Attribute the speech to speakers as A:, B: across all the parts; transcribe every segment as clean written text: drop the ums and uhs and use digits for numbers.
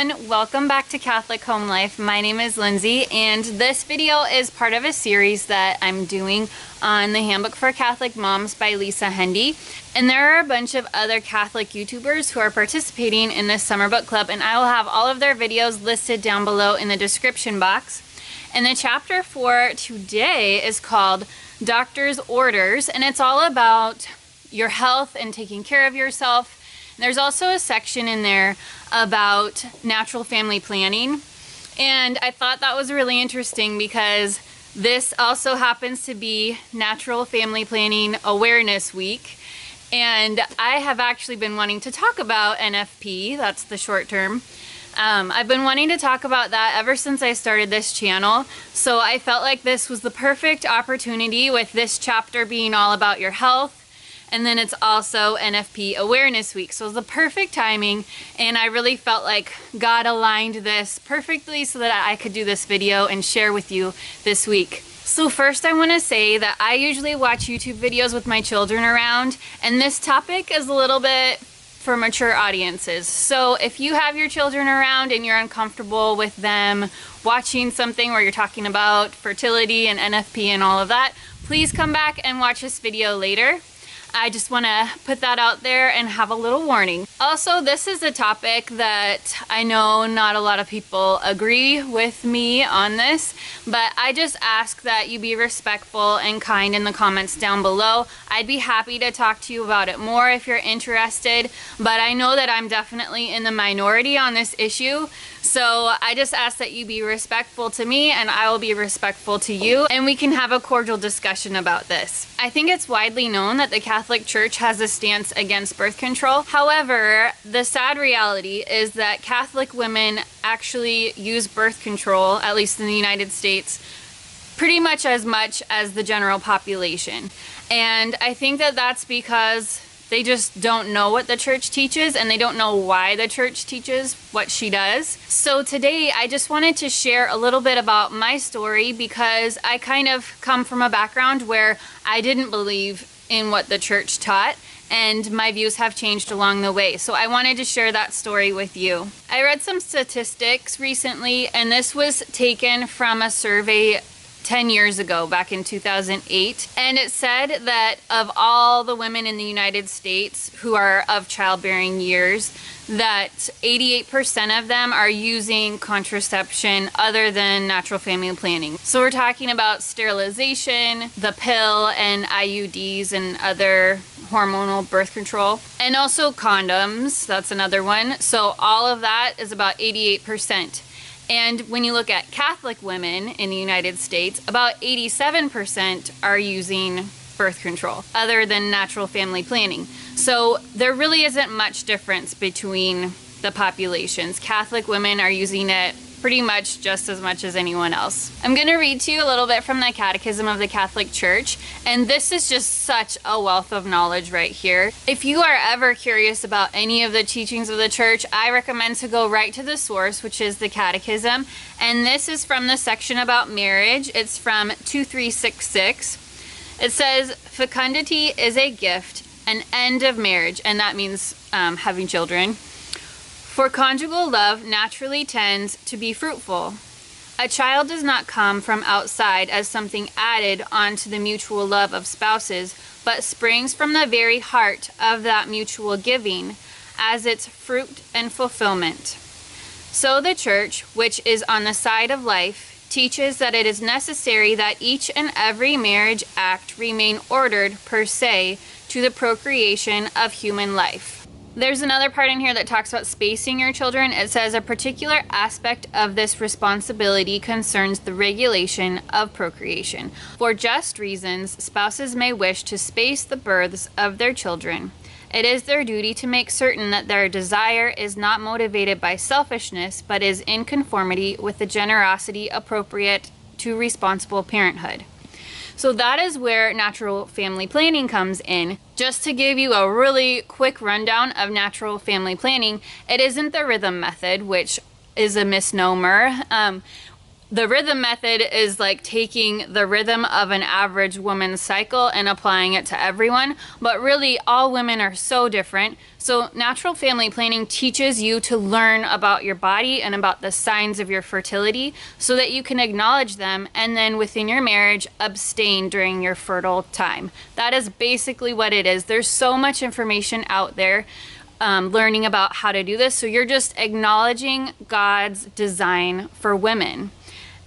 A: everyone, welcome back to Catholic Home Life. My name is Lindsay and this video is part of a series that I'm doing on the Handbook for Catholic Moms by Lisa Hendy. And there are a bunch of other Catholic YouTubers who are participating in this summer book club, and I will have all of their videos listed down below in the description box. And the chapter for today is called Doctor's Orders, and it's all about your health and taking care of yourself. There's also a section in there about natural family planning, and I thought that was really interesting because this also happens to be Natural Family Planning Awareness Week, and I have actually been wanting to talk about NFP, that's the short term. I've been wanting to talk about that ever since I started this channel, so I felt like this was the perfect opportunity with this chapter being all about your health. And then it's also NFP Awareness Week. So it was the perfect timing, and I really felt like God aligned this perfectly so that I could do this video and share with you this week. So first I want to say that I usually watch YouTube videos with my children around, and this topic is a little bit for mature audiences. So if you have your children around and you're uncomfortable with them watching something where you're talking about fertility and NFP and all of that, please come back and watch this video later. I just want to put that out there and have a little warning. Also, this is a topic that I know not a lot of people agree with me on this, but I just ask that you be respectful and kind in the comments down below. I'd be happy to talk to you about it more if you're interested, but I know that I'm definitely in the minority on this issue. So I just ask that you be respectful to me and I will be respectful to you, and we can have a cordial discussion about this. I think it's widely known that the Catholic Church has a stance against birth control. However, the sad reality is that Catholic women actually use birth control, at least in the United States, pretty much as the general population. And I think that that's because they just don't know what the church teaches, and they don't know why the church teaches what she does. So today I just wanted to share a little bit about my story, because I kind of come from a background where I didn't believe in what the church taught, and my views have changed along the way. So I wanted to share that story with you. I read some statistics recently, and this was taken from a survey 10 years ago, back in 2008, and it said that of all the women in the United States who are of childbearing years, that 88% of them are using contraception other than natural family planning. So we're talking about sterilization, the pill, and IUDs and other hormonal birth control, and also condoms, that's another one. So all of that is about 88%. And when you look at Catholic women in the United States, about 87% are using birth control other than natural family planning. So there really isn't much difference between the populations. Catholic women are using it pretty much just as much as anyone else. I'm going to read to you a little bit from the Catechism of the Catholic Church, and this is just such a wealth of knowledge right here. If you are ever curious about any of the teachings of the church, I recommend to go right to the source, which is the Catechism, and this is from the section about marriage. It's from 2366. It says, "Fecundity is a gift, an end of marriage," and that means having children. "For conjugal love naturally tends to be fruitful. A child does not come from outside as something added onto the mutual love of spouses, but springs from the very heart of that mutual giving as its fruit and fulfillment. So the Church, which is on the side of life, teaches that it is necessary that each and every marriage act remain ordered per se to the procreation of human life." There's another part in here that talks about spacing your children. It says, "A particular aspect of this responsibility concerns the regulation of procreation. For just reasons, spouses may wish to space the births of their children. It is their duty to make certain that their desire is not motivated by selfishness, but is in conformity with the generosity appropriate to responsible parenthood." So that is where natural family planning comes in. Just to give you a really quick rundown of natural family planning, it isn't the rhythm method, which is a misnomer. The rhythm method is like taking the rhythm of an average woman's cycle and applying it to everyone, but really all women are so different. So natural family planning teaches you to learn about your body and about the signs of your fertility so that you can acknowledge them and then within your marriage abstain during your fertile time. That is basically what it is. There's so much information out there learning about how to do this. So you're just acknowledging God's design for women.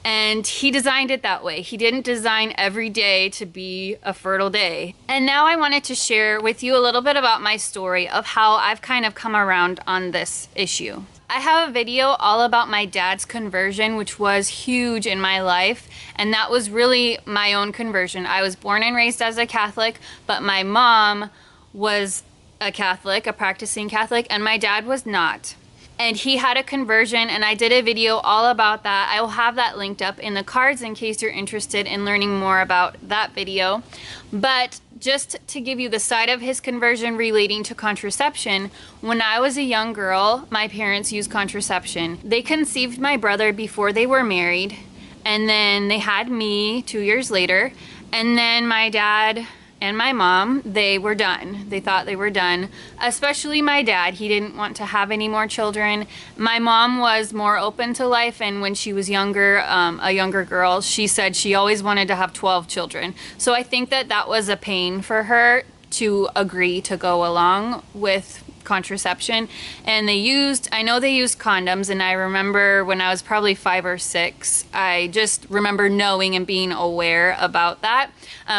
A: And he designed it that way. He didn't design every day to be a fertile day. And now I wanted to share with you a little bit about my story of how I've kind of come around on this issue. I have a video all about my dad's conversion, which was huge in my life. And that was really my own conversion. I was born and raised as a Catholic, but my mom was a Catholic, a practicing Catholic, and my dad was not. And he had a conversion, and I did a video all about that. I will have that linked up in the cards in case you're interested in learning more about that video. But just to give you the side of his conversion relating to contraception, when I was a young girl, my parents used contraception. They conceived my brother before they were married, and then they had me 2 years later, and then my dad and my mom, they were done. They thought they were done, especially my dad. He didn't want to have any more children. My mom was more open to life, and when she was younger, a younger girl, she said she always wanted to have 12 children. So I think that that was a pain for her to agree to go along with contraception. And I know they used condoms, and I remember when I was probably 5 or 6, I just remember knowing and being aware about that.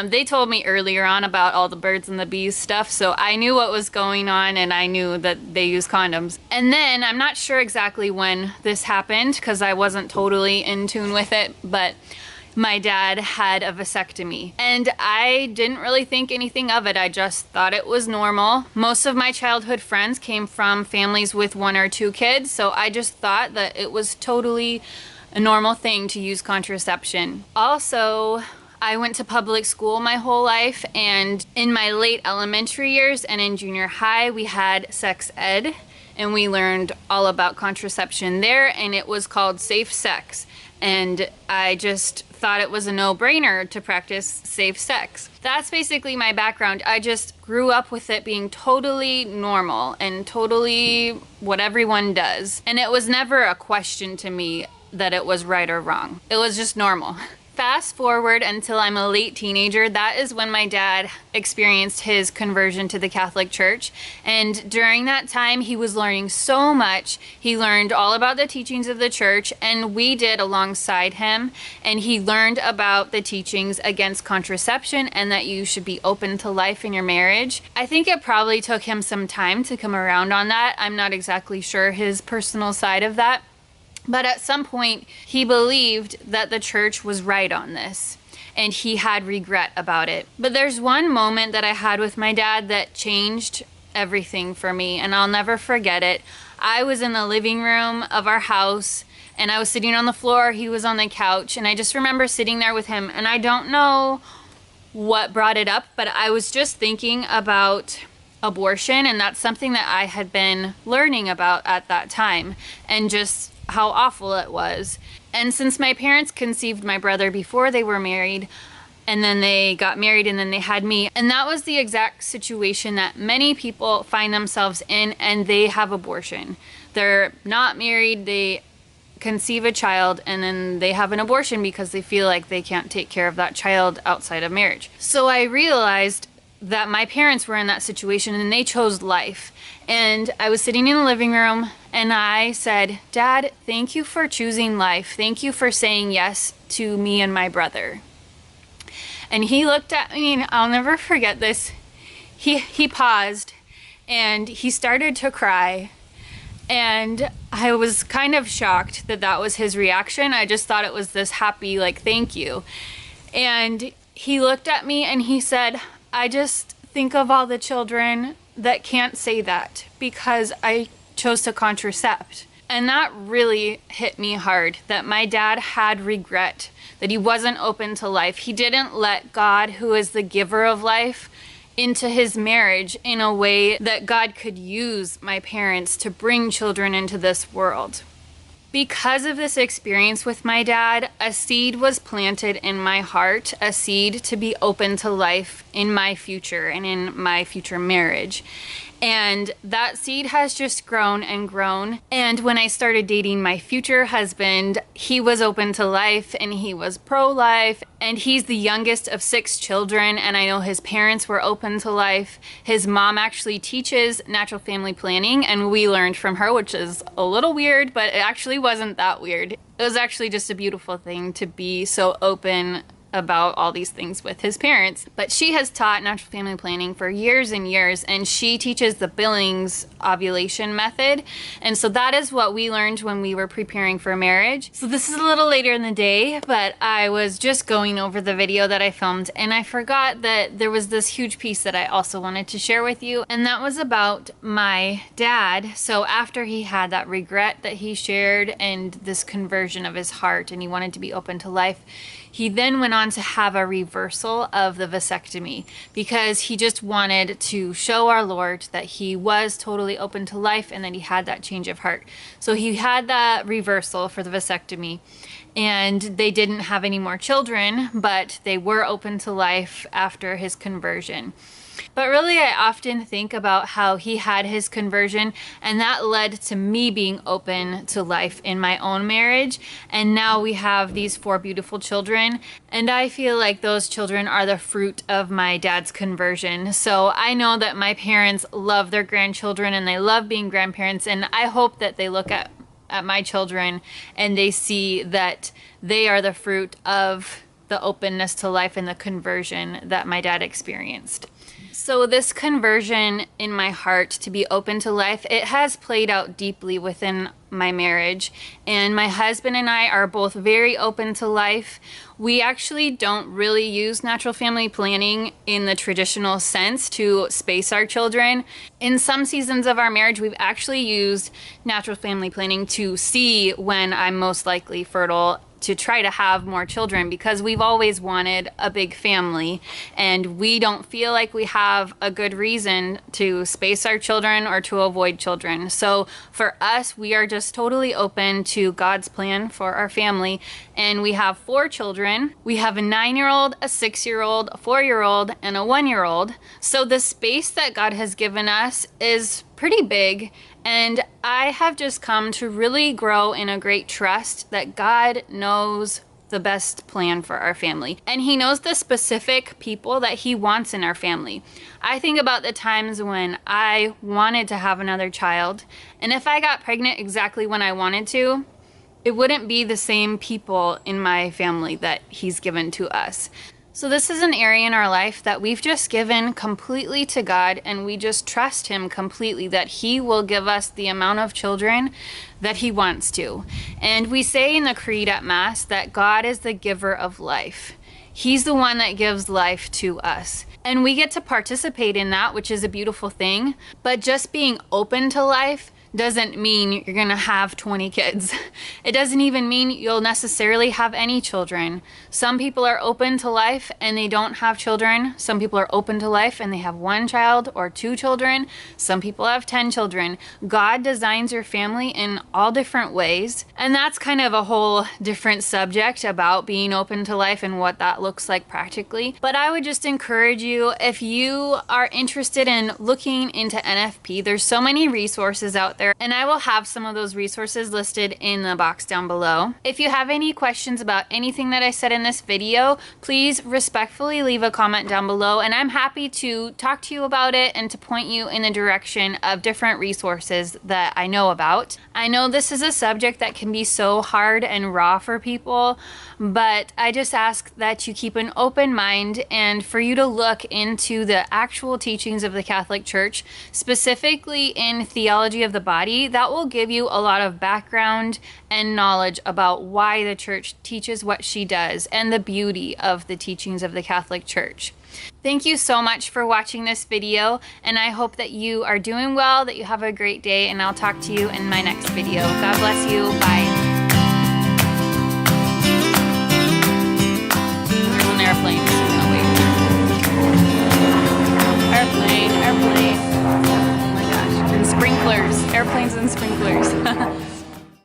A: They told me earlier on about all the birds and the bees stuff, so I knew what was going on, and I knew that they used condoms. And then I'm not sure exactly when this happened because I wasn't totally in tune with it, but my dad had a vasectomy, and I didn't really think anything of it. I just thought it was normal. Most of my childhood friends came from families with 1 or 2 kids, so I just thought that it was totally a normal thing to use contraception. Also, I went to public school my whole life, and in my late elementary years and in junior high, we had sex ed, and we learned all about contraception there, and it was called safe sex. And I just thought it was a no-brainer to practice safe sex. That's basically my background. I just grew up with it being totally normal and totally what everyone does. And it was never a question to me that it was right or wrong. It was just normal. Fast forward until I'm a late teenager, that is when my dad experienced his conversion to the Catholic Church. And during that time, he was learning so much. He learned all about the teachings of the church, and we did alongside him. And he learned about the teachings against contraception and that you should be open to life in your marriage. I think it probably took him some time to come around on that. I'm not exactly sure his personal side of that. But at some point, he believed that the church was right on this, and he had regret about it. But there's one moment that I had with my dad that changed everything for me, and I'll never forget it. I was in the living room of our house, and I was sitting on the floor, he was on the couch, and I just remember sitting there with him, and I don't know what brought it up, but I was just thinking about abortion, and that's something that I had been learning about at that time, and just how awful it was. And since my parents conceived my brother before they were married, and then they got married, and then they had me, and that was the exact situation that many people find themselves in, and they have abortion. They're not married, they conceive a child, and then they have an abortion because they feel like they can't take care of that child outside of marriage. So I realized that my parents were in that situation, and they chose life. And I was sitting in the living room, and I said, "Dad, thank you for choosing life. Thank you for saying yes to me and my brother." And he looked at me, and I'll never forget this. He paused, and he started to cry. And I was kind of shocked that that was his reaction. I just thought it was this happy, like, thank you. And he looked at me, and he said, "I just think of all the children that can't say that because I chose to contracept." And that really hit me hard, that my dad had regret, that he wasn't open to life. He didn't let God, who is the giver of life, into his marriage in a way that God could use my parents to bring children into this world. Because of this experience with my dad, a seed was planted in my heart, a seed to be open to life in my future and in my future marriage. And that seed has just grown and grown. And when I started dating my future husband, he was open to life and he was pro-life. And he's the youngest of 6 children. And I know his parents were open to life. His mom actually teaches natural family planning, and we learned from her, which is a little weird, but it actually wasn't that weird. It was actually just a beautiful thing to be so open about all these things with his parents. But she has taught natural family planning for years and years, and she teaches the Billings ovulation method. And so that is what we learned when we were preparing for marriage. So this is a little later in the day, but I was just going over the video that I filmed, and I forgot that there was this huge piece that I also wanted to share with you, and that was about my dad. So after he had that regret that he shared and this conversion of his heart, and he wanted to be open to life, he then went on to have a reversal of the vasectomy because he just wanted to show our Lord that he was totally open to life and that he had that change of heart. So he had that reversal for the vasectomy, and they didn't have any more children, but they were open to life after his conversion. But really, I often think about how he had his conversion, and that led to me being open to life in my own marriage. And now we have these 4 beautiful children, and I feel like those children are the fruit of my dad's conversion. So I know that my parents love their grandchildren and they love being grandparents, and I hope that they look at my children and they see that they are the fruit of the openness to life and the conversion that my dad experienced. So this conversion in my heart to be open to life, it has played out deeply within my marriage. And my husband and I are both very open to life. We actually don't really use natural family planning in the traditional sense to space our children. In some seasons of our marriage, we've actually used natural family planning to see when I'm most likely fertile to try to have more children, because we've always wanted a big family and we don't feel like we have a good reason to space our children or to avoid children. So for us, we are just totally open to God's plan for our family, and we have 4 children. We have a 9-year-old, a 6-year-old, a 4-year-old, and a 1-year-old. So the space that God has given us is pretty big, and I have just come to really grow in a great trust that God knows the best plan for our family, and he knows the specific people that he wants in our family. I think about the times when I wanted to have another child, and if I got pregnant exactly when I wanted to, it wouldn't be the same people in my family that he's given to us. So this is an area in our life that we've just given completely to God, and we just trust him completely that he will give us the amount of children that he wants to. And we say in the Creed at Mass that God is the giver of life. He's the one that gives life to us. And we get to participate in that, which is a beautiful thing. But just being open to life doesn't mean you're gonna have 20 kids. It doesn't even mean you'll necessarily have any children. Some people are open to life and they don't have children. Some people are open to life and they have 1 child or 2 children. Some people have 10 children. God designs your family in all different ways. And that's kind of a whole different subject about being open to life and what that looks like practically. But I would just encourage you, if you are interested in looking into NFP, there's so many resources out there, and I will have some of those resources listed in the box down below. If you have any questions about anything that I said in this video, please respectfully leave a comment down below, and I'm happy to talk to you about it and to point you in the direction of different resources that I know about. I know this is a subject that can be so hard and raw for people, but I just ask that you keep an open mind and for you to look into the actual teachings of the Catholic Church, specifically in theology of the body. That will give you a lot of background and knowledge about why the church teaches what she does and the beauty of the teachings of the Catholic Church. Thank you so much for watching this video, and I hope that you are doing well, that you have a great day, and I'll talk to you in my next video. God bless you. Bye. There's an airplane. Oh, wait. Airplane. Oh my gosh. And sprinklers. Airplanes and sprinklers.